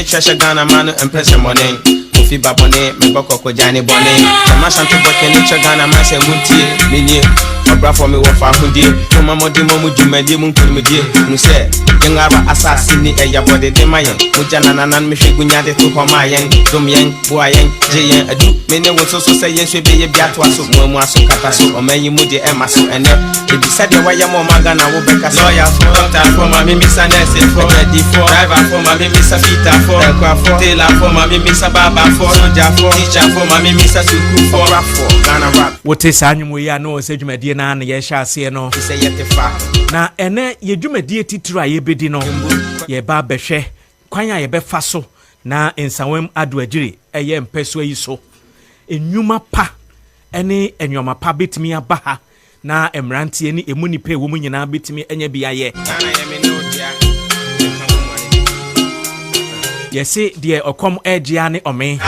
Treasure Ghana man and pressure money. Fi babone me boko ko jani bone ma santo boke ni Ghana man se muntie menie obra for me wo fa hundie no mamodi mamu djumadi mu nkunimdie nu se ngaba assassin eya bode de mayen mu jana nanan me hwegunyade to ho mayen dum yen boayen jeyen adu me ne wo so se yen hwe beye biato aso mu aso kata so o manyi mu de ema so ene e bi sade waya mo magana wo beka so lawyer for doctor for ma me misa nurse for ready for driver for ma me misa fita for tailor for ma me misa baba for teacher for my misa suku for rap for Ghana rap. What is annual ya no say dwumadi na na ye sha se no. Say yet fa. Na ene ye dwumadi titira ye bedi no. Ye ba behwe kwan ya ye be fa so na ensawem ado agiri eye mpeso yi so. Enwuma pa ene enwoma pa betimi aba ha na emrantie ni emu nipa wo mu nyina betimi enya bia ye. Ghana ye me no dia. Yesi die okom ejia ne ome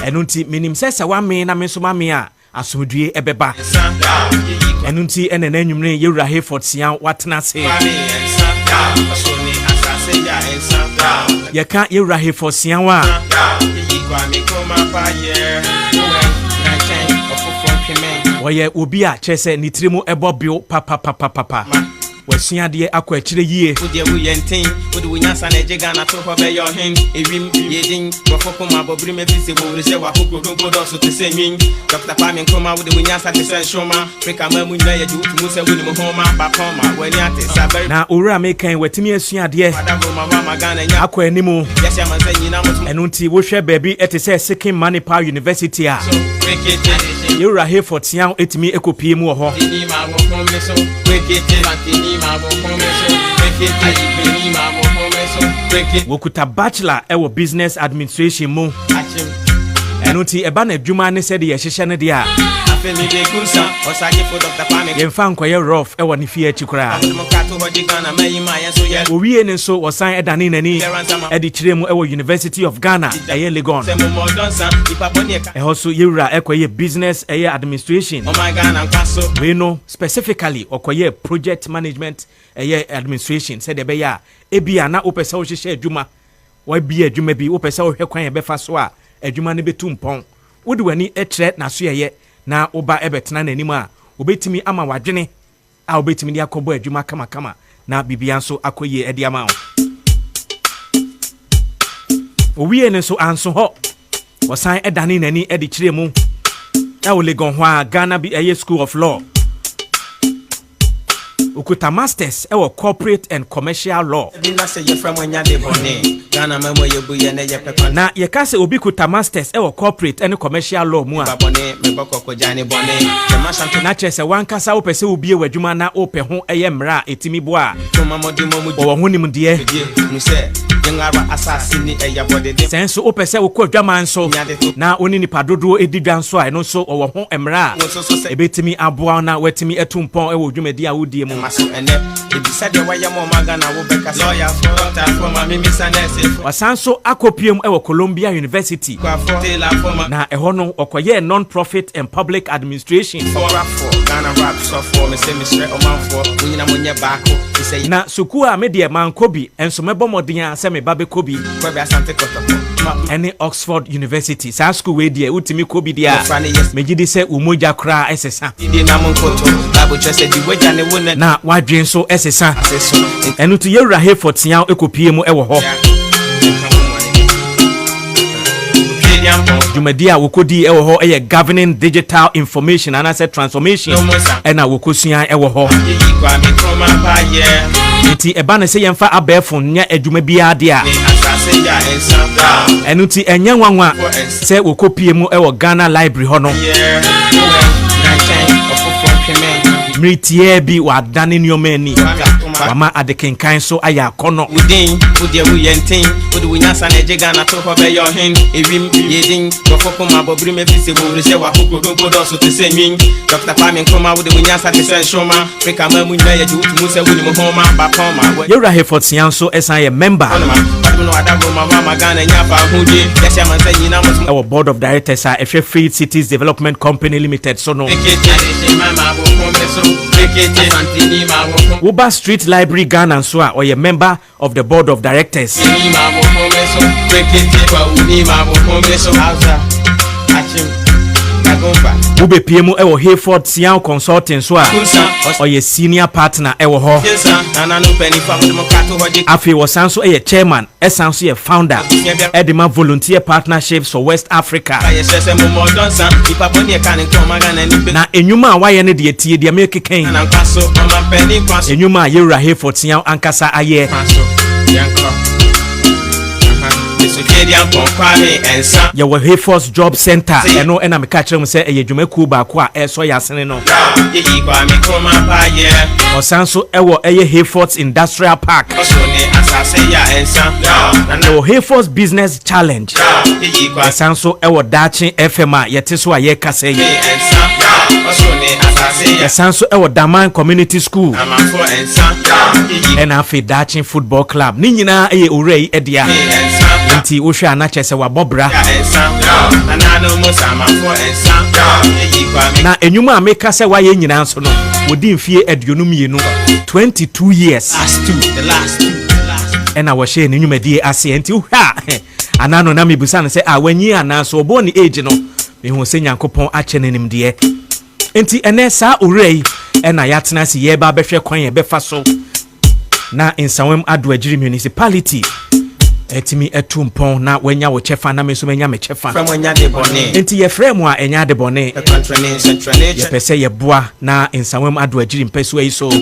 enunti minim sesa wa me na me so ma me a asodue ebeba enunti ene na nwumre yewura HAYFORD SIAW watena se yeka yewura HAYFORD SIAW a woye obi a chese nitrimu ebo bio papa wasuade akọ akire yie wode wo yentin wode wo nyansa na jega na to ho be yo hen ewim yedin wofoko ma bobri me fise wo wure se wa kokoko do so te se min Dr. Pami Nkoma wode wo nyansa te se shoma Africa ma mu nya ye jutu mu se wo ni mo homa ba poma wani ate sabari na owura me kan watimi asuade akọ animu yes ya man se nyina mo enunti wo hwe baabi etese Second Manipa University a yewura HAYFORD SIAW etimi ekopie mu ho ni ma wo home so wokuta bachelor ewo business administration mu enunti eba na adwuma ne sede ye hyehye ne de a afemi de kunsa osage for Dr. Pami yemfa nkoye rough ewo ne fie akikura owie ne so wosan edane nani edi kire mu ewo University of Ghana eye Legon ehoso yewura ekoye business eye administration we know specifically okoye project management eye administration said ebe ya ebia na opesa wo hyehye adwuma wa bia adwuma bi opesa wo hwekwan ye befa so a adwuma ne betu mpon wodi wani etre na so ye na oba ebetena nanim a obetimi ama wadwene a obetimi dia kobo adwuma kama na bibia nso akoye edi ama wo owie ne so anso ho wosan edane nani edi kire mu na wo Legon ho a Ghana bi eye School of Law ukuta masters ewo corporate and commercial law na ye kase obi kuta masters ewo corporate and commercial law mu a na chese wankasa wo pese obi ewadwuma na ope ho eye mra etimi bo a wo ho nim de senso opese wo kwadwama nso na oni nipa dodo edidwa nso a no so wo ho emra ebetimi aboa na watimi etumpon ewo dwumadi a wodie mu wasanso akopiem ewo Columbia University na eho no okoye non-profit and public administration na suku a media mankobi enso mebomodin a se me babe kobi ene Oxford University sa school we dia utimi kobi dia megidi se umoja kra esesa na wadwen so esesa enu to yewura HAYFORD SIAW ekopie mu ewo ho Jumadia wokodi ewo ho eye governing digital information and asset transformation ena wokosua ewo ho enti eba na se yemfa abefo nya adwuma bia de a enu ti enya nwanwa se wokopie mu ewo Ghana library ho no mritie bi wadane nyomani wama adekenkan so aya kono udin wode wo yentin wode wo nyansa na jega na to ho be yo hen ewim yedin wofoko ma bobri me fise wo wure se wa kokoko do so te se min Dr. Pami Nkoma wode wo nyansa te se shoma Africa ma mu nya ye jutu mu se wo ni mo homa ba poma yewura HAYFORD SIAW so esan ye member Our board of directors are Free Cities Development Company Limited. So no. Uba Street Library Ghana and so or a member of the board of directors. Ube PMO ewo Hayford Siaw Consulting so or a senior partner ewo ho. Afi was also a chairman, also a founder. Edema Volunteer Partnerships for West Africa. Na enyuma waye ne de tie de make ken. Enyuma yewura Hayford Siaw ankasa aye. Your Hayford's Job Center. I know, and I'm catching say a Jumeku Bakwa, so yasene no. Or Sanso Ewo Hayford's Industrial Park. Your Hayford's Business Challenge. Sanso Ewo Dachi FMA, Yetiswa Yekase. Sanso Ewo Daman Community School. And Afi Dachi Football Club. Nina Urei Edia. Nti wo hwe anache se wabobra na enyuma ameka se waye nyina nso no wodi mfie aduonum yenu 22 years the last and I was sharing enyumadi ase nti wo ha anano na mebusa no se awanyi anaso obo ni age no me hu se Nyankopon ache nenim de nti ene sa urei ena yatena se ye ba behwe kwan ye befa so na Nsawam Adwagiri municipality etimi etumpon na wenya wo chefa na meso menya me chefa enti ye frame a enya de bone ye pese ye boa na Nsawam Adwagiri mpeso yi so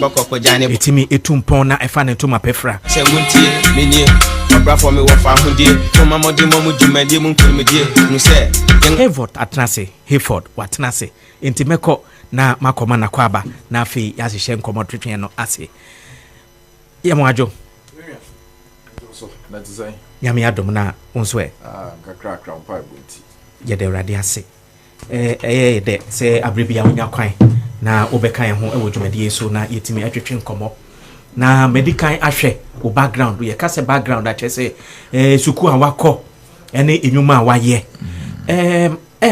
etimi etumpon na efa ne ntoma pefra se muntie menye obrafo me wo fa hodie to mamodi mamu dwumadi mu nkurumedie nu se Hayford atnase Hayford watnase enti meko na makoma na kwaba na afi yasihye nkomo twetwe no ase ye moajo na design nyame adom na onso kakra mpa bonti ye de rade ase de se abribia onya kwan na obekan ho ewo dwumadi so na yetimi atwetwe nkomo na medical ahwe o background ye ka se background a chese suku awakọ ene enyuma awaye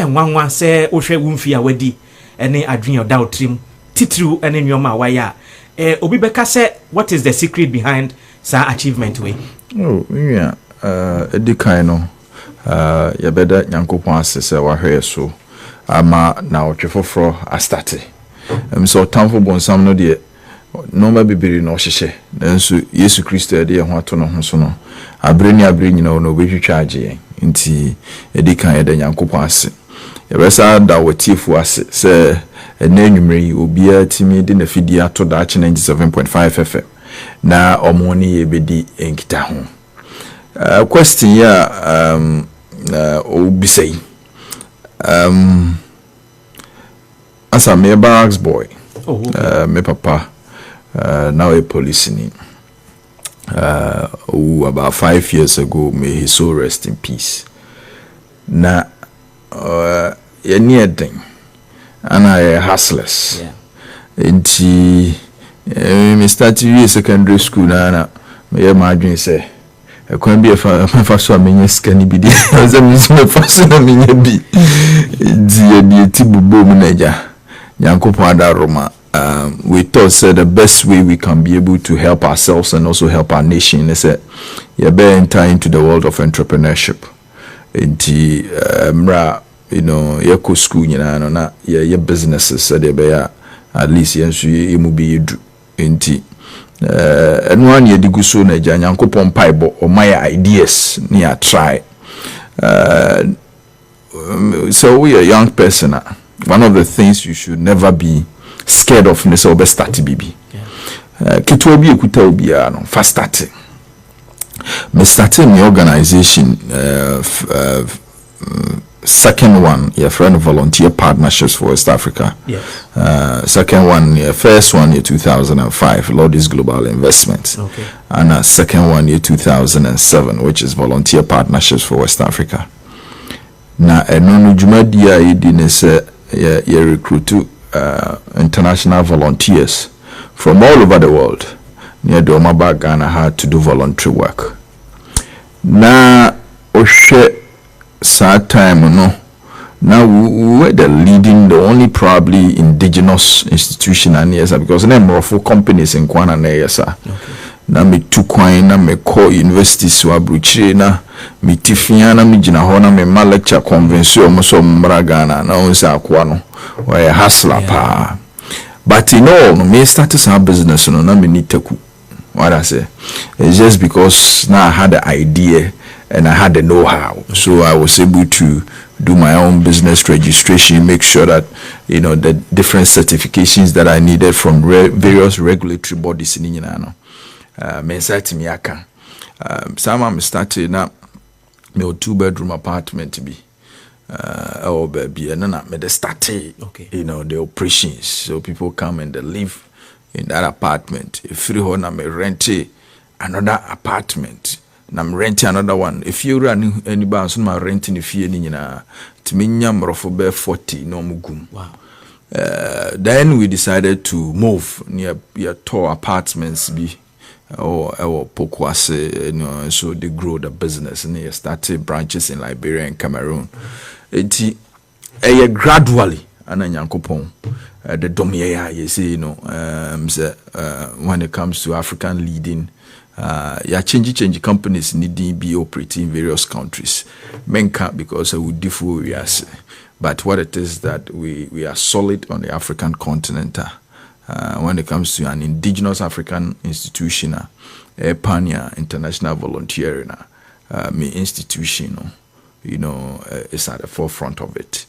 nwanwa se ohwe wumfi a wadi ene adwen oda otrim titru ene nyoma awaye obi beka se what is the secret behind sa achievement we yeah edikan no ya beda Nyankopon asese wa hwe so ama na otwefofro a start so tamfo bonsam no de no ma bibiri no hyehye nanso Yesu Kristo de ho ato no ho so no abre nyina no obetwitwa agye nti edikan ya de Nyankopon ase ya besa da watifu ase se enanwumre obia timi de na fidi ato da ache 97.5 FM na omoni yebedi enkita ho question ya obisei as a me barracks boy me papa now a police ni about 5 years ago, may he so rest in peace. Na ye near thing and I hustlers nti me start to secondary school na me imagine say e kwa bi fa so amenye skani bi de ze me fa so na menye bi di ti bubo mu na ja Nyankopon adaroma. We thought the best way we can be able to help ourselves and also help our nation is that you better enter into the world of entrepreneurship. Into you know, your school, you know, na your businesses, so they be at least you mu be do into and one year the guso na Nyankopon paibo or my ideas near try. So we are a young person. One of the things you should never be scared of me so be start bibi kitwa bi ekuta obi no fast starting me starting my organization second one your friend volunteer partnerships for West Africa. Second one first one year 2005 Lord's Global Investments, and second one year 2007 which is volunteer partnerships for West Africa. Na eno jumadi ya idi ne se ye recruit international volunteers from all over the world near Doma Ghana had to do voluntary work. na ohwe sad time no. Now we were the only probably indigenous institution and yes, because number of companies in Kwana na yes. Na me tu kwan na me call university so abruchire na me tifia na me gina ho na me ma lecture convention mo so mbragana na onsa akwa no why hustler pa. But you know, me start some business no na me need taku. What I say, it's just because now I had the idea and I had the know-how, so I was able to do my own business registration, make sure that you know the different certifications that I needed from various regulatory bodies in Inano. Some I'm starting now. My 2-bedroom apartment to be. Oh baby, and then I made the start. You know the operations, so people come and they live in that apartment. If you want, I'm renting another apartment. And I'm renting another one. If you run any bounce, I'm renting if you need to minyam rofobe 40 no mugum. Wow. Then we decided to move near tall apartments be or Pokwase, you know, so they grow the business and they started branches in Liberia and Cameroon. It gradually and Yankopon. The Domia, you see, you know, when it comes to African leading, change companies needing be operating in various countries. Men can't because we differ we are, but what it is that we are solid on the African continent. When it comes to an indigenous African institution, Pania International Volunteering, me institution, you know, is at the forefront of it.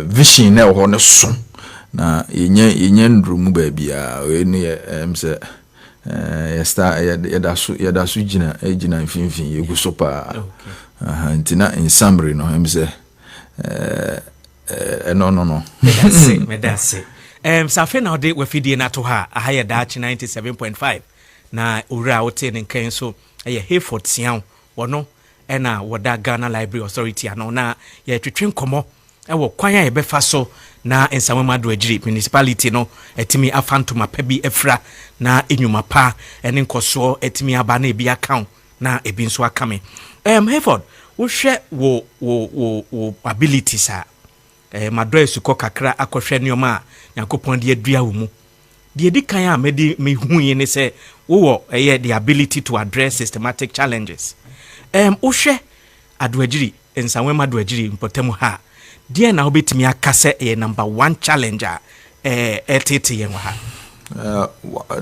Vision na ho no so na yenye ndrumu ba bia we ne say yada so gina mfimfin yegu so pa ntina in summary no say no that's it safe na ode we fidie na to ha ahaya daach 97.5 na owura wote ne nkan so HAYFORD SIAW wono ena woda Ghana Library Authority ano na ye twetwe komo ewo kwan ya befa so na ensamama do agiri municipality no etimi afantoma pa bi efra na enyuma pa ene nkoso etimi aba na ebi account na ebi nso akame HAYFORD wo hwe wo abilities a madro esuko kakra akohwe nioma Yankopon de adua wo mu de di kan a me hu ye ne se wo the ability to address systematic challenges wo hwe adoagiri ensamama do agiri mpotemu ha dear na obetimi akase number 1 challenger etete yen ha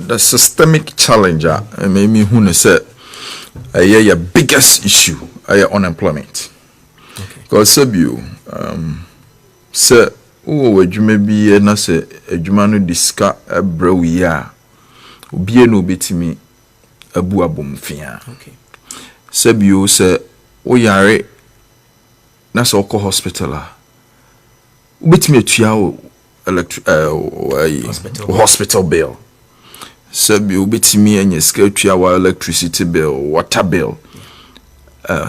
the systemic challenger made me who say your biggest issue unemployment. Because you say adwuma bi na say adwuma no diska abrawi a obi no betimi abu abomfia. Sebio say yare na so ko hospital a betimi atua hospital bill. Sebio betimi anya ska atua wa electricity bill, water bill.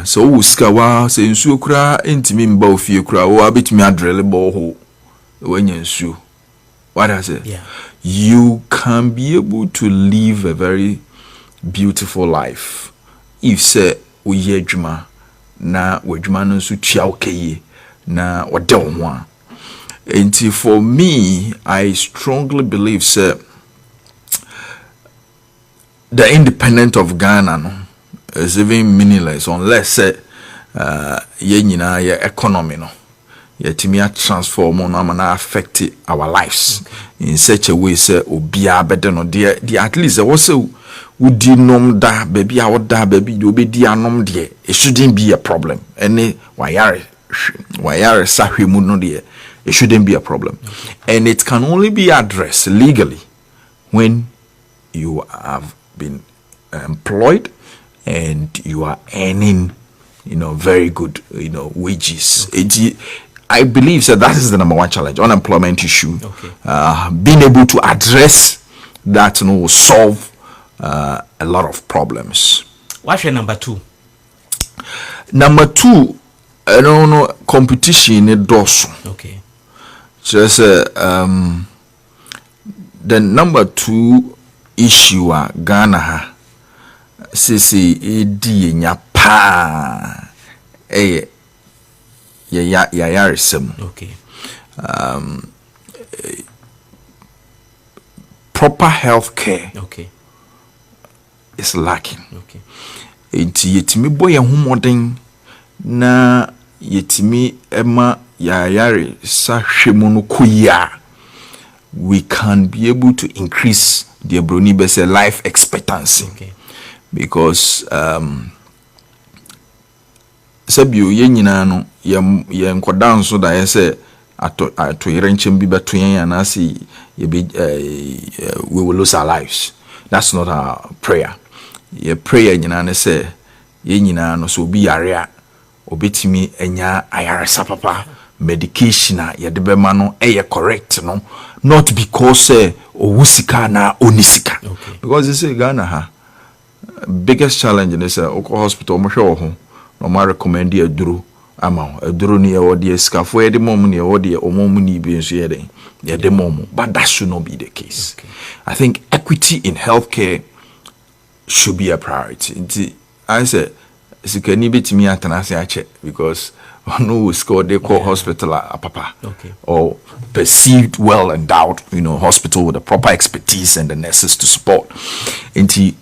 So uska wa se nsuo kura entimi mba ofie kura wa betimi adrele bo when you what I say, you can be able to live a very beautiful life if say uye juma na wejuma no su tia okeye na wode ho. And for me, I strongly believe say the independence of Ghana no is even meaningless unless say ye nyina ye economy no yetimi transform on na affect our lives in such a way say obia bede no de at least was wudi nom da baby a woda baby de obedi anom de it shouldn't be a problem any wayare sahwemu no de it shouldn't be a problem. And it can only be addressed legally when you have been employed and you are earning very good wages. I believe that is the number 1 challenge, unemployment issue. Being able to address that will solve a lot of problems. What's your number 2? Number 2, I don't know, competition in DOS. Okay. Just the number 2 issue Ghana ha sisi edi nya pa ya yaresem. Okay. Proper health care is lacking. Okay. Enti yetimi boy humodin na yetimi ema yare sa hwemu no koya, we can be able to increase the broni bese life expectancy. Okay. Because sabio ye nyina no ye nkodan so da ye se ato yerenchem bi beto yen anasi we will lose our lives. That's not our prayer. Ye prayer nyina ne se ye nyina no so obi yare a obetimi enya ayaresa papa medication ye de bema no correct no, not because owusika na onisika. Because you say Ghana ha biggest challenge in this hospital mo hwe ho no ma recommend you aduru ama aduru ni e wode skafo e de mom ni e wode omom ni bi nso ye den ye de mom, but that should not be the case. I think equity in healthcare should be a priority. I say sikani betimi atanase ache because no score they call hospital a papa or perceived well endowed, hospital with the proper expertise and the nurses to support. Inti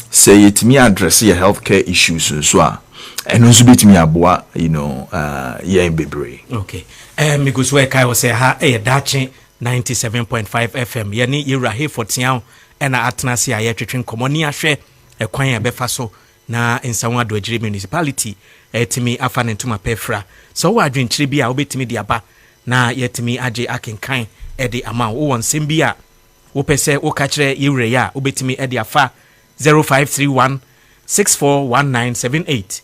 say it me address your healthcare issues so and also bit me aboa yeah in bebre. Okay. Because where Kai was say ha dachi 97.5 FM yani yira HAYFORD SIAW and atnasi aye twetwen komoni ahwe ekwan ya befa so na nsanwa do agire municipality etimi afa ne ntuma pefra so wo adwenkyire bi a obetimi di aba na yetimi age akenkan ede ama wo wonsem bi a wo pese wo ka kire yewure ya obetimi ede afa 0531 641978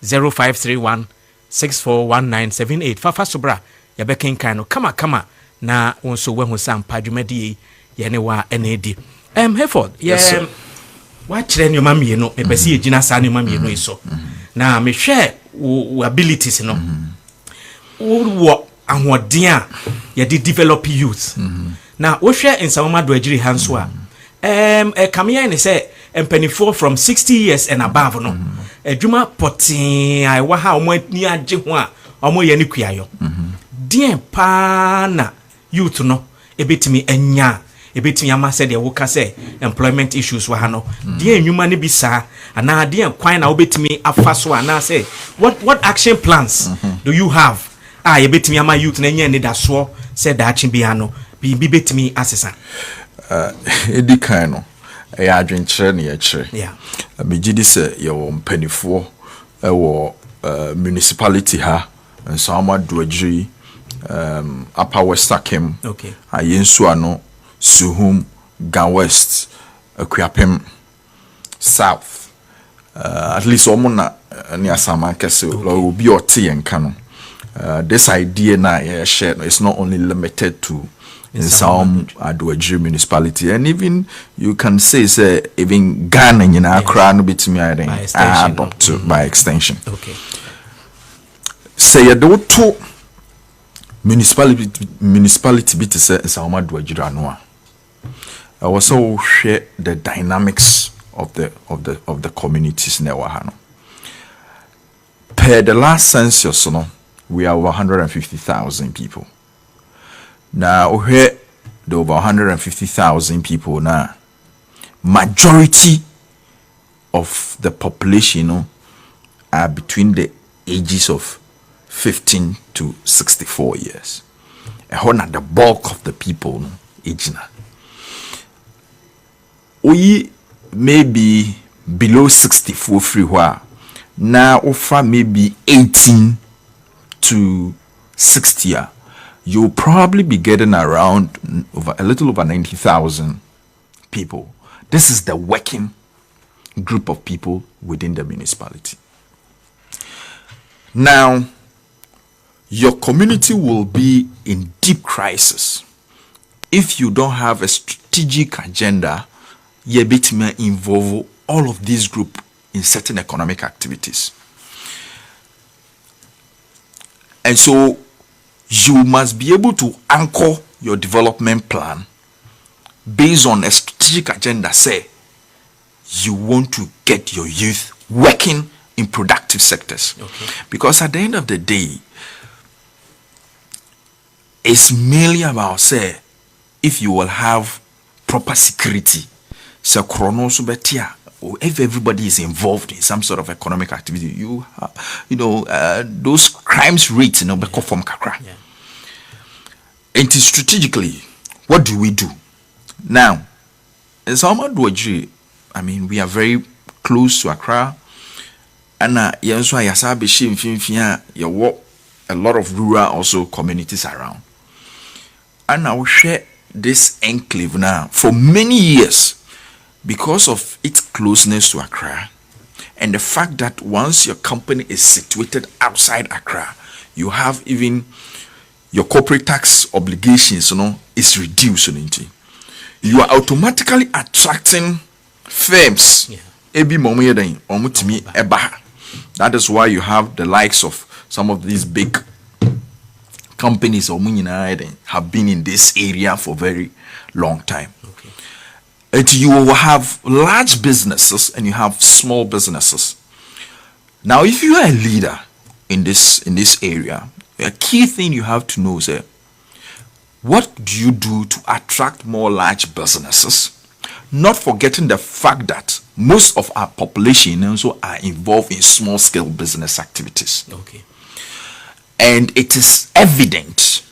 0531 641978 fafa sobra ya bekenkan no kama na wonso wehu sampa dwumadi ye ne wa enedi HAYFORD yes, wa kire ne ma mienu e pese ye gina sa ne ma mienu iso na me hwe wo abilities no wo ahoden a ye de develop youth na wo hwe nsawoma do agiri hanso a kamia ne say empanifo from 60 years and above no adwuma potin ai wa ha omo ni age ho a omo ye ne kuayo dien pa na youth no ebetimi anya ebetimi ama se de wo ka se employment issues wa ha no dien enwuma ne bi sa ana dien kwan na obetimi afaso ana say what action plans do you have ebetimi ama youth na nya ne daso se da achi bia no bi betimi asesa edi kan no ya adwenkyere ne ya kire yeah megidi se ye wo mpanifo wo municipality ha nsama do agiri Upper West Akem, Ayensu ano, Suhum, Gan West, Akuapem, South. At least omona near Sama Kese will be your tea and canon. This idea na shared is not only limited to in some Aduaji municipality, and even you can say even Ghana in Accra no bit me adopt by extension. Okay. Say you do two municipality bit say Nsawoma do agira no a I was so share the dynamics of the communities na wa ha no. Per the last census no we are over 150,000 people. Now here the over 150,000 people now majority of the population are between the ages of 15 to 64 years. And the bulk of the people age na. We may be below 64 free where now offer maybe 18 to 60. You'll probably be getting around a little over 90,000 people. This is the working group of people within the municipality. Now, your community will be in deep crisis if you don't have a strategic agenda. You may involve all of these groups in certain economic activities. And so you must be able to anchor your development plan based on a strategic agenda, say you want to get your youth working in productive sectors. Okay. Because at the end of the day, it's merely about, say, if you will have proper security, so if everybody is involved in some sort of economic activity, those crimes rates, from kakra. Yeah. And strategically, what do we do? Now, in Salma, I mean, we are very close to Accra. And you walk a lot of rural also communities around. And I will share this enclave now for many years because of its closeness to Accra and the fact that once your company is situated outside Accra, you have even your corporate tax obligations, is reduced. You are automatically attracting firms. That is why you have the likes of some of these big companies have been in this area for a very long time. Okay. And you will have large businesses and you have small businesses. Now, if you are a leader in this area, a key thing you have to know is what do you do to attract more large businesses? Not forgetting the fact that most of our population also are involved in small scale business activities. Okay. And it is evident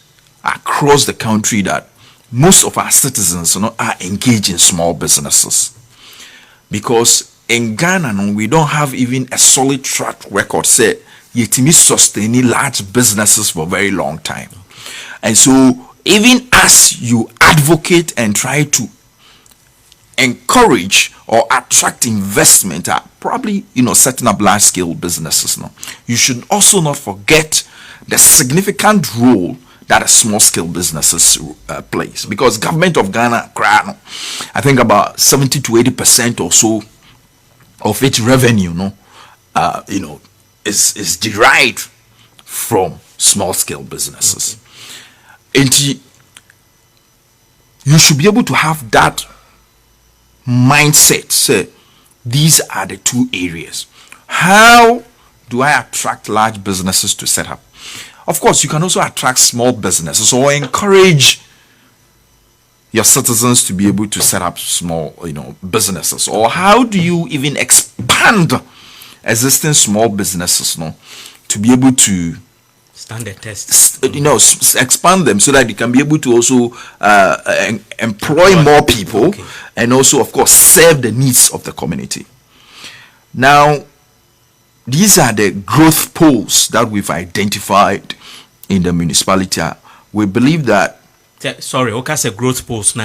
across the country that most of our citizens are engaged in small businesses. Because in Ghana, we don't have even a solid track record, say, yetimi sustaining large businesses for a very long time. And so, even as you advocate and try to encourage or attract investment, probably setting up large scale businesses, you should also not forget the significant role that a small scale businesses plays, because government of Ghana, I think about 70 to 80% or so of its revenue is derived from small scale businesses. Okay. And you should be able to have that mindset. Say, these are the two areas. How do I attract large businesses to set up? Of course, you can also attract small businesses or encourage your citizens to be able to set up small, businesses. Or how do you even expand existing small businesses, to be able to stand the test, expand them so that they can be able to also employ more people, okay, and also, of course, serve the needs of the community. Now, these are the growth poles that we've identified in the municipality. We believe that growth poles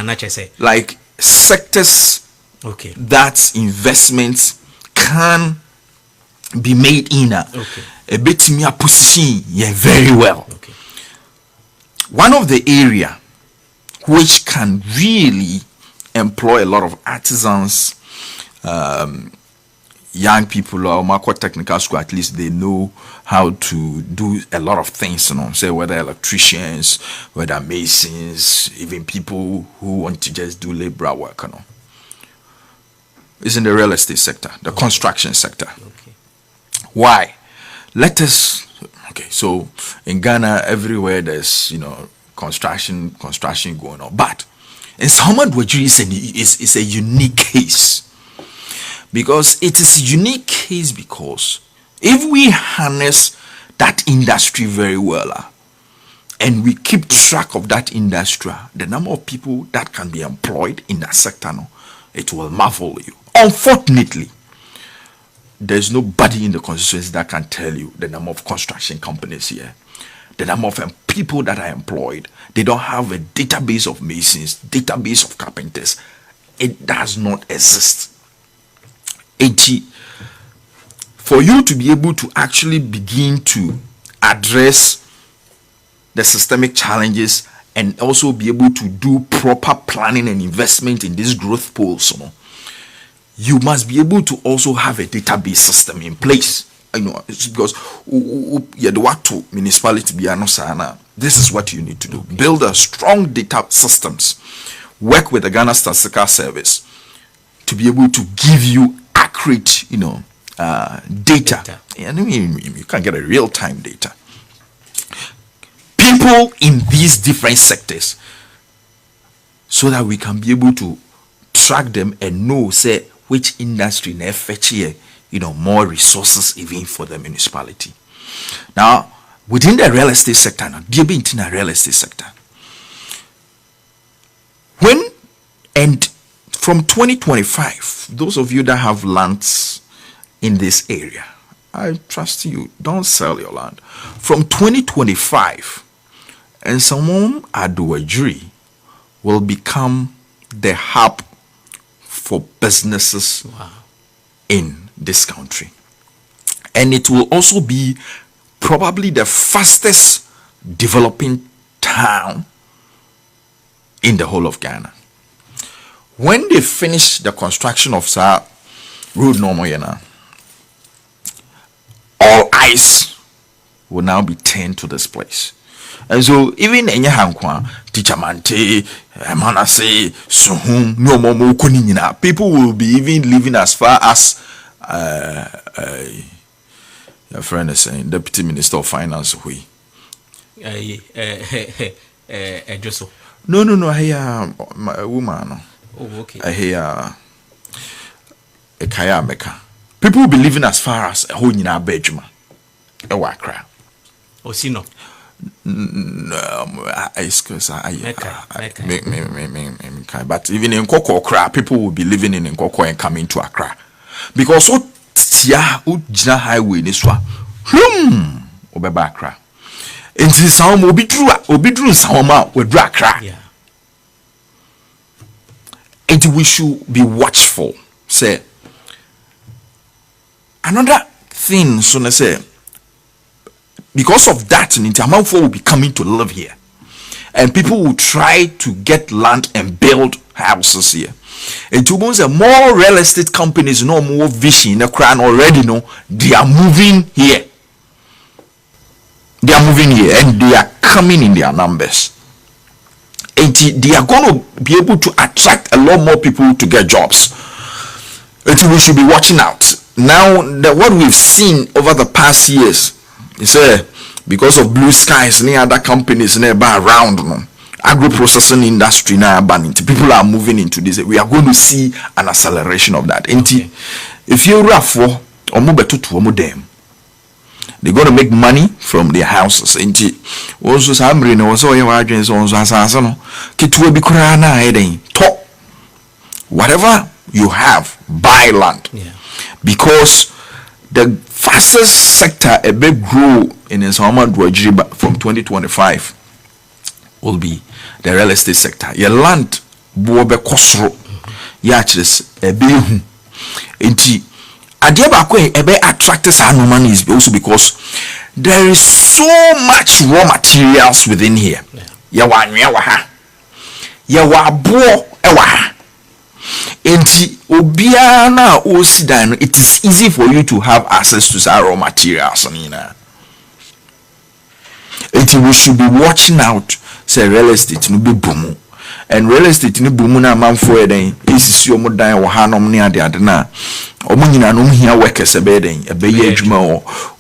like sectors, okay, that investments can be made in a bit more position very well. Okay. One of the area which can really employ a lot of artisans, young people, or Marquardt Technical School, at least they know how to do a lot of things, say whether electricians, whether masons, even people who want to just do labor work, It's in the real estate sector, the construction sector. Okay. Why? So in Ghana, everywhere there's, construction going on. But in Salma is a unique case. Because it is a unique case because if we harness that industry very well and we keep track of that industry, the number of people that can be employed in that sector, it will marvel you. Unfortunately, there's nobody in the constituency that can tell you the number of construction companies here, the number of people that are employed. They don't have a database of masons, database of carpenters. It does not exist. For you to be able to actually begin to address the systemic challenges and also be able to do proper planning and investment in these growth poles, you must be able to also have a database system in place. It's because the work to municipality be this is what you need to do. Build a strong data systems work with the Ghana Statistical Service to be able to give you accurate, data. And you can get a real-time data. People in these different sectors, so that we can be able to track them and know, say, which industry na fetch here, more resources even for the municipality. Now, within the real estate sector, now, in the real estate sector, from 2025, those of you that have lands in this area, I trust you, don't sell your land. From 2025, and someone Aduajiri will become the hub for businesses in this country. And it will also be probably the fastest developing town in the whole of Ghana. When they finish the construction of road normal, all eyes will now be turned to this place. And so even in Yahankwa, Teacher Mante, Manase, Sohum, no more Kunina, people will be even living as far as your friend is saying, Deputy Minister of Finance, No, I hear a woman. Oh, okay. I hear a Kaya Mecca. People will be living as far as a whole in our bedroom. A Wakra. Oh, Sino. But even in Koko Accra, people will be living in Koko and coming to Accra. Because what Ujina Highway this one, Obeba Accra. And some will be true, some will be Accra. Yeah. And we should be watchful. Say another thing, so I say, because of that, Nintamanfo will be coming to live here, and people will try to get land and build houses here. And to more real estate companies, no more vision, the crown already know they are moving here. They are moving here, and they are coming in their numbers. And they are going to be able to attract a lot more people to get jobs. And we should be watching out. Now, what we've seen over the past years is because of blue skies, any other companies nearby around, agro-processing industry now, people are moving into this. We are going to see an acceleration of that. Okay. If you're rough for them, they're going to make money from their houses. Also, somebody knows all your agents on top. Whatever you have, buy land. Yeah. Because the fastest sector a big grow in Nsawama Dwajiri from 2025 will be the real estate sector. Your land bobe kosro. Yachis a big ebe attractors and money is also because there is so much raw materials within here. It is easy for you to have access to raw materials. We should be watching out. Say real estate no be boom. And real estate ni boom na man for eden is your modan wo hanom ne ade ade na omunyina no hia workers ebeden ebeye adwuma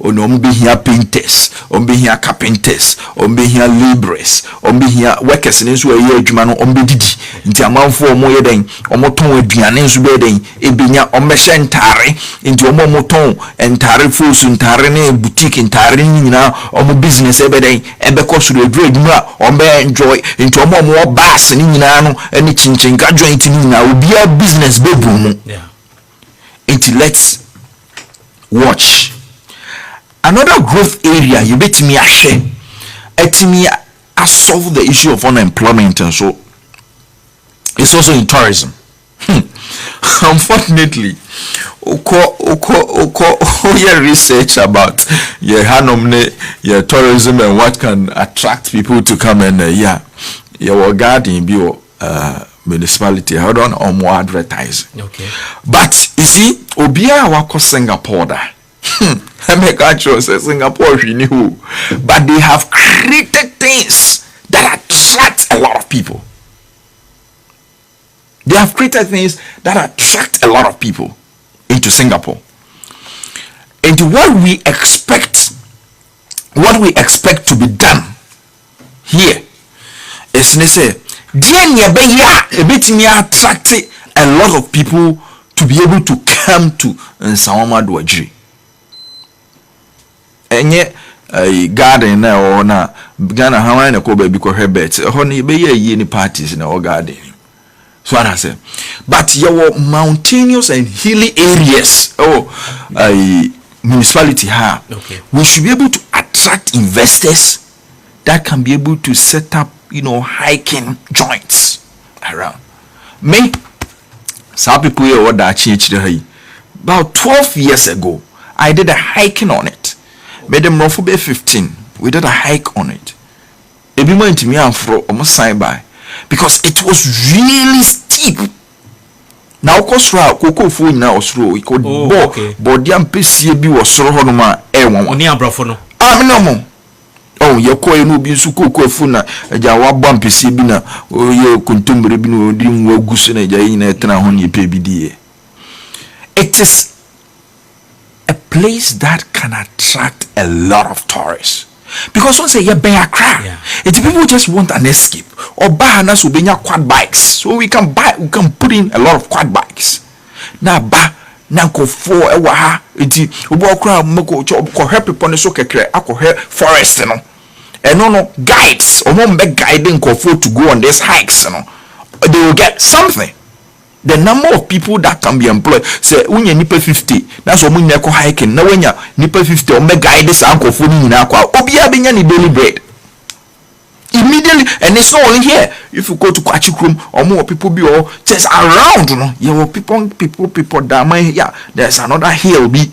o no be hia painters be hia carpenters be hia laborers be hia workers ne so eye adwuma no be didi nti amanfo omo yeden omo ton aduane nso be den ebenya omehye ntare nti omo ton ntare fosu ntare ne boutique ntare nyina omo business ebeden ebekọ suru adwuma omo enjoy nti omo bass ni any chinchin joint now will be a business bedroom. Yeah. Let's watch another growth area. You bet me a share. I solve the issue of unemployment, and so it's also in tourism. Unfortunately, your research about your tourism and what can attract people to come and your garden bio municipality hold on or more advertising. Okay. But you see, Obia wako Singapore da. Singapore you knew. But they have created things that attract a lot of people. They have created things that attract a lot of people into Singapore. And what we expect to be done here is attract a lot of people to be able to come to Nsawama Dwajiri. Enye garden na or na Ghana how na ko baby ko hebet ho na be ye ni parties na o garden. So I say, but your mountainous and hilly areas, municipality have. Okay. We should be able to attract investors that can be able to set up, hiking joints around. Me, some people here what that change about 12 years ago, I did a hiking on it. Made them run for 15. We did a hike on it. Ebi mo intimi amfro almost sign by. Because it was really steep. Now kosra koko fu na osro we could body ampesi bi osro ho no ma won oni abrofo no no ye ko enu bi su koko fu na ja wa ampesi bi na ye kuntumbre bi no di nwa gusu na ja yin na etna ho ne pe bi die. It is a place that can attract a lot of tourists. Because once you buy a car, the people just want an escape. Or buy an quad bikes. So we can put in a lot of quad bikes. Now nanko for a waha iti ubokra moko help people on so kekre akọ forest no. And no guides or no be guiding for to go on these hikes they will get something. The number of people that can be employed, say when you nipa 50, that's what we go hiking. Now when you nipa 50, or make guide this uncle for me now, obia benya ni daily bread. Immediately, and it's not only here. If you go to Kwachikrum or more people be all just around, people down yeah. There's another hill be.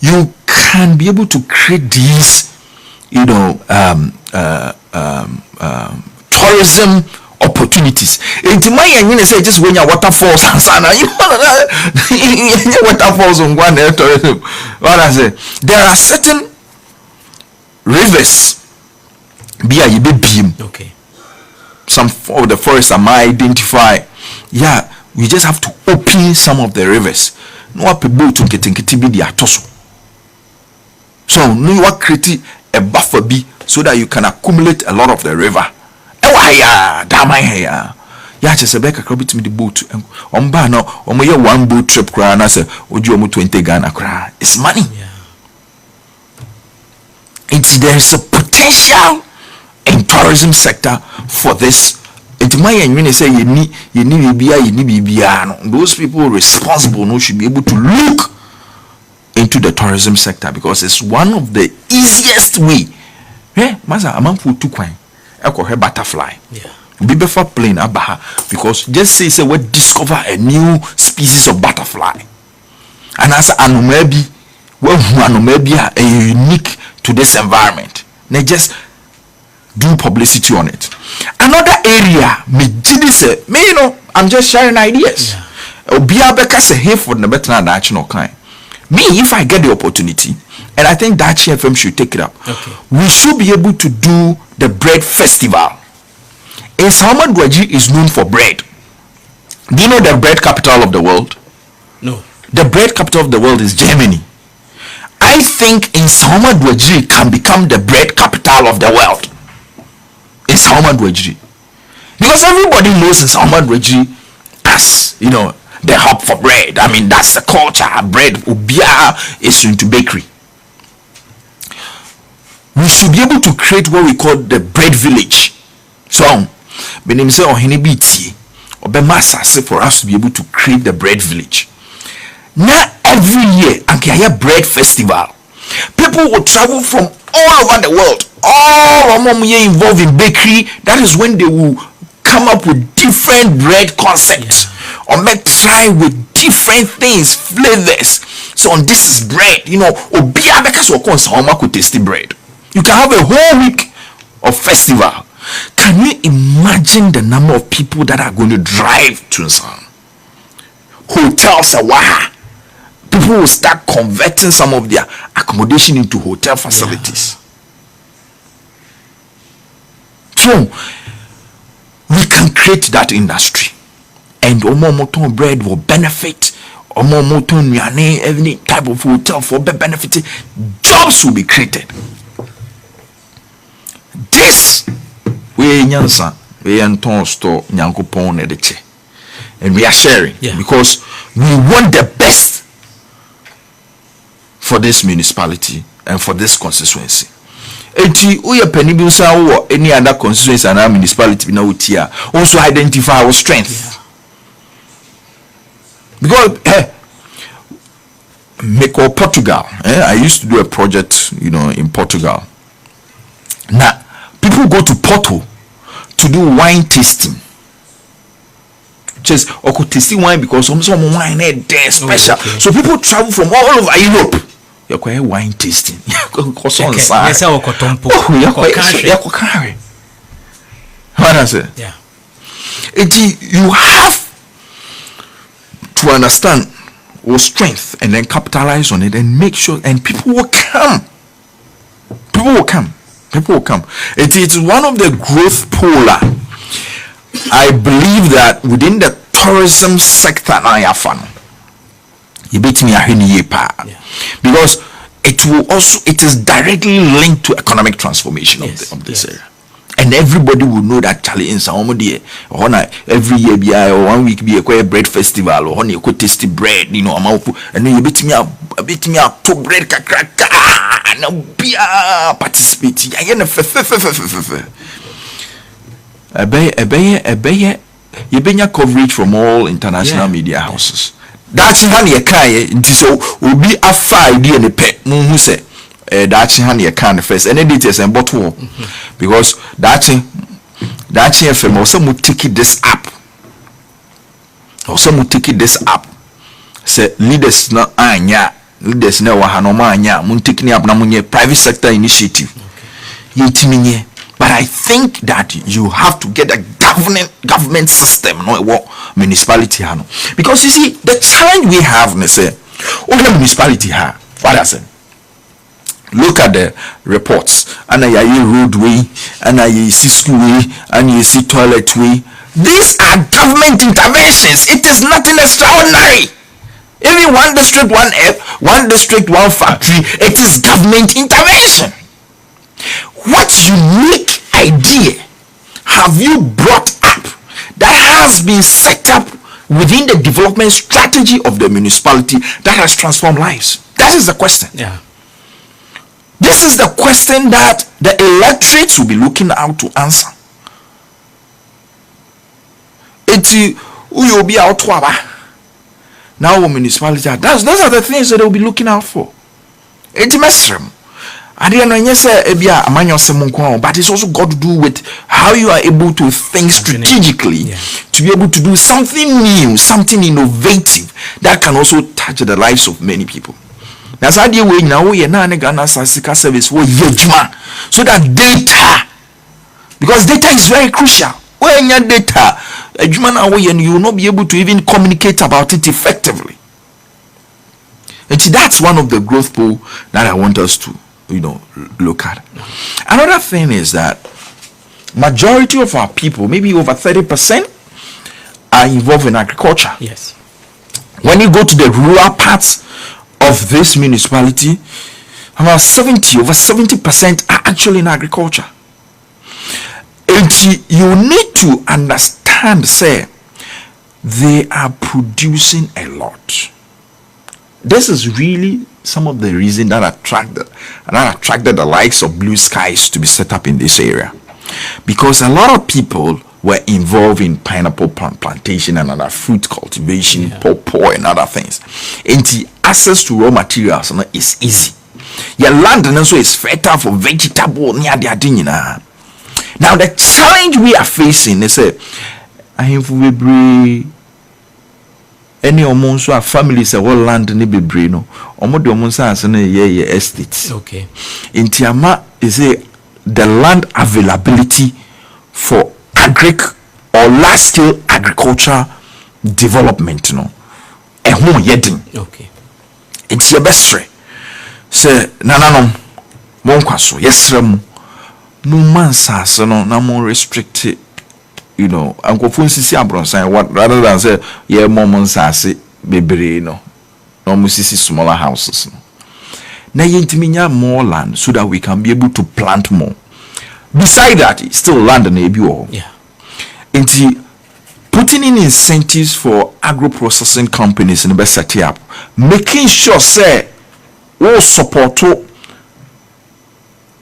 You can be able to create these, tourism opportunities. Into my say just when your waterfalls and sana waterfalls on one tourism. What I say, there are certain rivers be a beam. Okay. Some of the forests are identified. Yeah, we just have to open some of the rivers. No people to get be the atoso. So no what create a buffer be so that you can accumulate a lot of the river. Yeah, just a back bit me the boat on banner or my 1 boat trip cry and I say, would you 20 Ghana cry? It's money. There's a potential in tourism sector for this. It's my and say you need those people responsible no should be able to look into the tourism sector because it's one of the easiest way. Masa among food to coin. Her butterfly. Be before plane abaha because just say we discover a new species of butterfly. And as maybe a unique to this environment. They just do publicity on it. Another area I'm just sharing ideas. HAYFORD national kind. Me, if I get the opportunity, and I think that FM should take it up. Okay. We should be able to do the bread festival. Nsawama Dwajiri is known for bread. Do you know the bread capital of the world? No. The bread capital of the world is Germany. I think Nsawama Dwajiri can become the bread capital of the world. Nsawama Dwajiri. Because everybody knows Nsawama Dwajiri as, the hub for bread. I mean, that's the culture. Bread, ubia is into bakery. We should be able to create what we call the bread village. So, when they say, for us to be able to create the bread village. Now, every year, and a bread festival, people will travel from all over the world. All of them involved in bakery. That is when they will come up with different bread concepts. Or make try with different things, flavors. So, this is bread. Obia because we could taste bread. You can have a whole week of festival. Can you imagine the number of people that are going to drive to Nsan? Hotels are wow. People will start converting some of their accommodation into hotel facilities. So, we can create that industry, and omo bread will benefit. Omo any type of hotel for benefit. Jobs will be created. This we nyansa we anton store nyankopon edeche, and we are sharing because we want the best for this municipality and for this constituency. Eti uye penibil sa wo any other constituency and our municipality na utia also identify our strength. Because Portugal, I used to do a project, in Portugal. Now people go to Porto to do wine tasting. Just tasting wine because some wine there special. Okay. So people travel from all over Europe. You're quite wine tasting. What I say? Yeah. You have to understand your strength and then capitalize on it and make sure, and people will come. People will come. It is one of the growth polar. I believe that within the tourism sector, because it is directly linked to economic transformation of this area. And everybody will know that Charlie in Saomodi every year be or 1 week be a bread festival or honey tasty bread, and then you beat me up to bread and be participating. You bring coverage from all international media houses. That's how you can so will be a fire in the pet who say that's how you can first and editors and bottle because that's FM or some would take this up say leaders not leaders now hanomanya mun taking up na private sector initiative yetiminye. But I think that you have to get a government system, municipality, because you see the challenge we have. Municipality, what I said. Look at the reports, and I see roadway, and I see schoolway, and you see toiletway. These are government interventions. It is nothing extraordinary. Even one district, one factory. It is government intervention. What unique idea have you brought up that has been set up within the development strategy of the municipality that has transformed lives? That is the question. Yeah. This is the question that the electorates will be looking out to answer. Now municipality, those are the things that they will be looking out for. But it's also got to do with how you are able to think strategically to be able to do something new, something innovative that can also touch the lives of many people. That's how the way now we are service so that data, because data is very crucial. When your data, you will not be able to even communicate about it effectively. And that's one of the growth pool that I want us to look at. Another thing is that majority of our people, maybe over 30%, are involved in agriculture. Yes. When you go to the rural parts of this municipality, over 70% are actually in agriculture. And you need to understand, say, they are producing a lot. This is really some of the reason that attracted the likes of Blue Skies to be set up in this area, because a lot of people were involved in pineapple plantation and other fruit cultivation, pawpaw and other things. And the access to raw materials is easy. Your land also is fertile for vegetable near the adinina. Now the challenge we are facing is any omonso families a whole land ni bebre no omo de omonso ase na ye estates. Okay. Intiama is the land availability for agric or large scale agriculture development yedin. Okay. It's your best way. Say nananom mo nkwaso yesrem mo mansa no na mo restrict you know, ankofo nsisi abronsan what rather than say yeah moments ase bebre no almost smaller houses no. Na yentimi nya more land so that we can be able to plant more. Beside that, still land na ebi wo. Yeah. Into putting in incentives for agro-processing companies in the best set up, making sure say all support to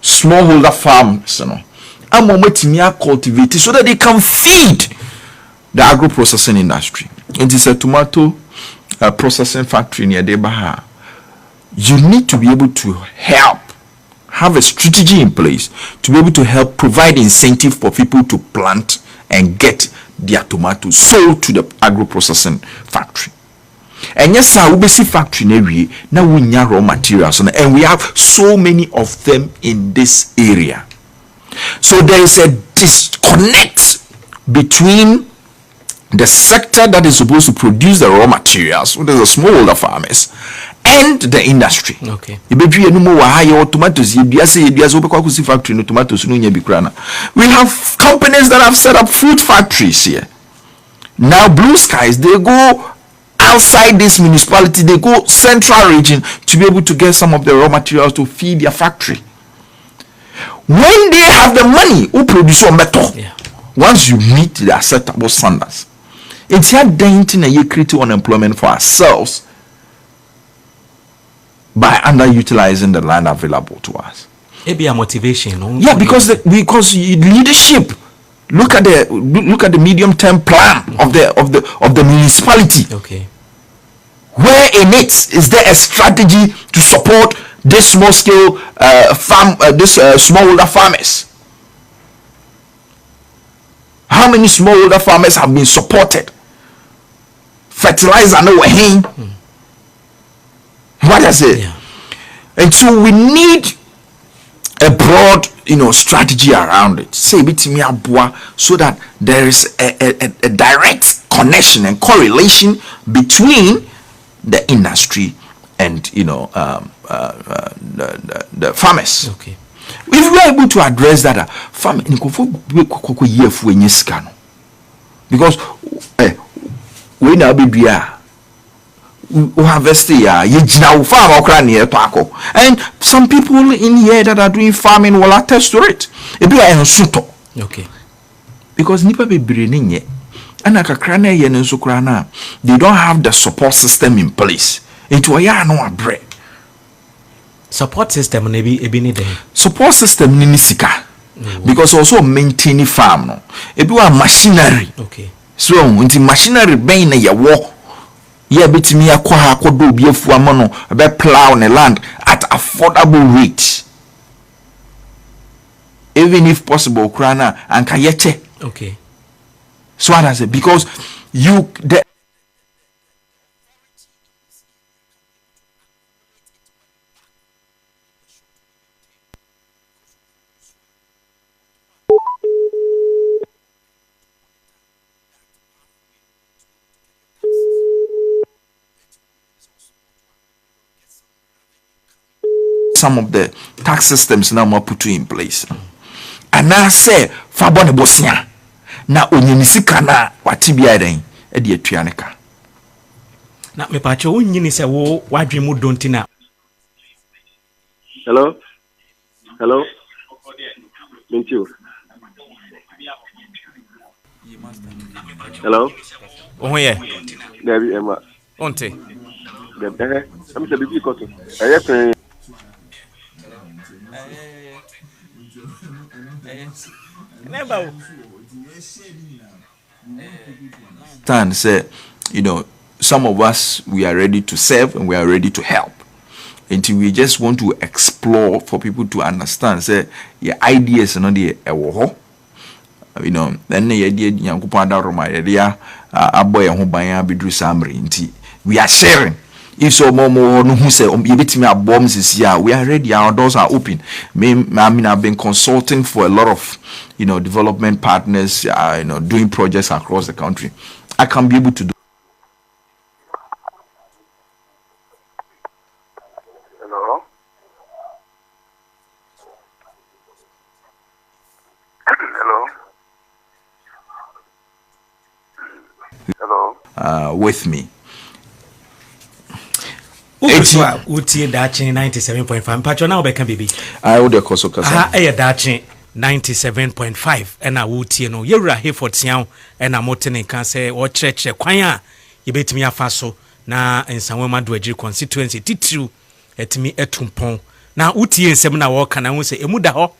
smallholder farms, you know, and more cultivate so that they can feed the agro-processing industry. It is a tomato processing factory near Debaha. You need to be able to help, have a strategy in place to be able to help provide incentive for people to plant and get their tomatoes sold to the agro-processing factory. And yes, sir, we see factory now we need raw materials, and we have so many of them in this area. So there is a disconnect between the sector that is supposed to produce the raw materials, which is the smallholder farmers, and the industry. Okay. Tomatoes, factory no tomatoes. We have companies that have set up fruit factories here. Now Blue Skies, they go outside this municipality, they go central region to be able to get some of the raw materials to feed their factory. When they have the money, who produce a metal, once you meet the acceptable standards, it's here dainty and you create unemployment for ourselves by underutilizing the land available to us. It be a motivation. Yeah, because leadership. Look at the medium-term plan of the municipality. Okay. Where in it is there a strategy to support this small-scale smallholder farmers? How many smallholder farmers have been supported? Fertilizer no way. What I say? Yeah. And so we need a broad, strategy around it. Say bitimi abua so that there is a direct connection and correlation between the industry and the farmers. Okay. If we are able to address that, farm because we now be harvest and some people in here that are doing farming will attest to it. Okay. Because nipa be brain and they don't have the support system in place. Support system maybe support system ni sika because also maintaining farm no ebi wa machinery. Okay. So unti machinery ben na ye wo ye betimi akwa akodo obi afu amano be plow the land at affordable rate, even if possible krana anka yeche. Okay. So what I say, because some of the tax systems now more put in place. And now say fabone bosia na onyinisika na watibia den e de atuaneka. Na me pa che wonyini se wo wadwe mu dontina. Hello. Thank you. Hello. Oh yeah. Debbie Emma. Onte. Debbie. I'm the baby cotton. I Never. Tan say, some of us, we are ready to serve and we are ready to help. Until we just want to explore for people to understand, say, your ideas are not the then the idea Yankupanda Roma area, a boy and Hubaya Bidru Samri. We are sharing. If so more who say you bet me bombs is here, we are ready, our doors are open. I've been consulting for a lot of development partners, doing projects across the country. I can be able to do. Hello. Hello. with me. Uti Dachi 97.5. Patrona Obeka Bibi. I would also Aha, Dachi 97.5. And I would no. You're Hayford Siaw and I'm Motene can say or church choir. You bet me a faso na in some woman do a constituency titu et me etumpon. Now Uti and Semina walk and I will say Emudaho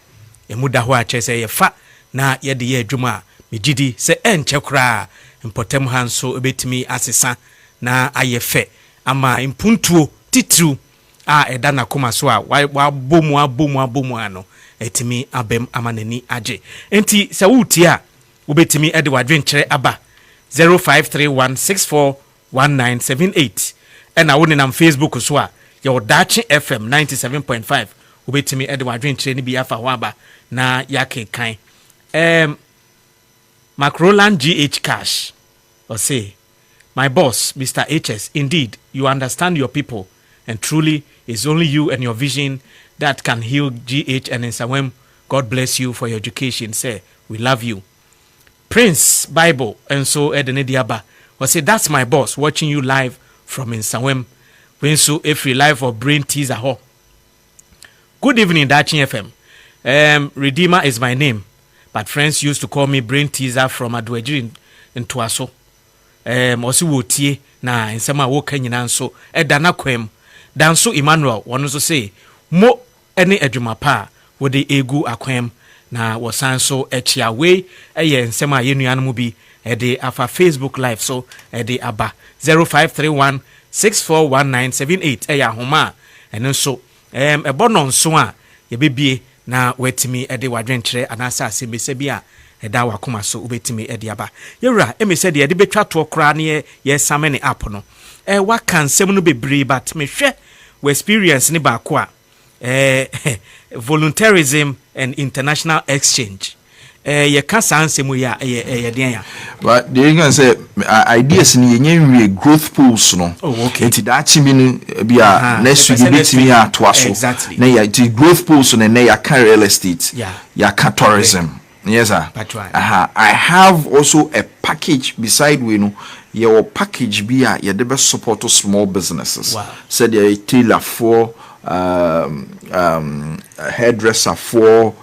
a chese a fa na yedi ye juma mi jidi se enchekra impotem han so ebetimi asesa na ayefe ama impuntuo titru a eda na koma so a wa bomu ano etimi abem amanani age enti se wuti a ubetimi ede wadwenkyere aba 0531641978 ena woni na Facebook so a ye Odachi FM 97.5 ubetimi ede wadwenkyere ni bi afa ho aba na yake kan Macroland GH Cash or say my boss Mr. HS, indeed you understand your people and truly it's only you and your vision that can heal GH and Nsawem. God bless you for your education. Say we love you. Prince Bible and so Edene Diaba or say that's my boss watching you live from Nsawem. When so every live or brain teaser ho. Good evening Dachi FM. Redeemer is my name, but friends used to call me brain teaser from Adwejiri in Tuaso. Osi wotie na nsema wo kanyina nso edana kwem danso Emmanuel wono so say mo ene adwuma pa wo de egu akwem na wosan so echia we eye nsema yenuan mu bi ede afa Facebook live so ede aba 0531641978 eya homa ene so ebono nso a yebebie na wetimi ede wadwenkyere anasa asembese bia eda wakoma so ubetimi ede aba yewura emese de ede betwa to kra ne ye samene app no waka nsem no bebre but mehwe we experience ne ba ko a volunteerism and international exchange ye ka sansem ya ye den ya but they can say ideas ni yenye growth pools no enti da chimi no bia next week betimi ato aso na ya growth pools no na ya ka real estate ya ka tourism. Yes, sir. I have also a package beside we know your package be your the best support to small businesses. Wow. Said a tailor for hairdresser for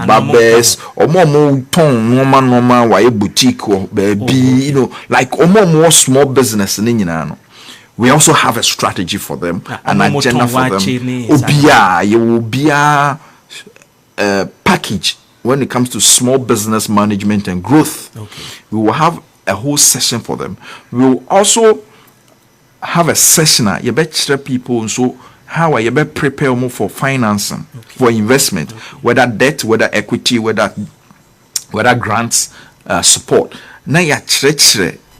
barbers or more ton normal why boutique or baby you know like more small business in Indiana. We also have a strategy for them, an agenda for them. Obia, you will be a package when it comes to small business management and growth. Okay. We will have a whole session for them. We will also have a session you bet people so how are you bet prepare more for financing, for investment, whether debt, whether equity, whether grants, support. Now you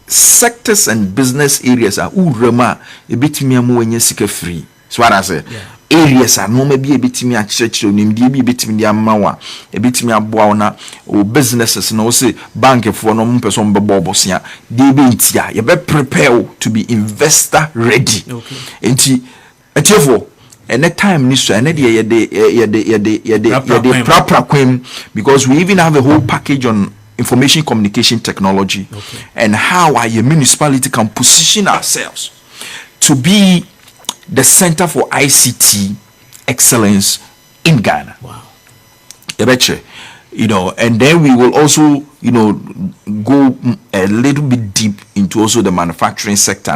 sectors and business areas are urema a bit me when sika free. So what I say areas are no maybe a bit me at church or nimdi be bit me mawa a bit me abouna or businesses no say bank for no person bobosia they be tia you be prepare to be investor ready. Okay. And therefore and that time niso and the proper queen because we even have a whole package on information communication technology and how our municipality can position ourselves to be the center for ICT excellence in Ghana. Wow. You know, and then we will also, you know, go a little bit deep into also the manufacturing sector.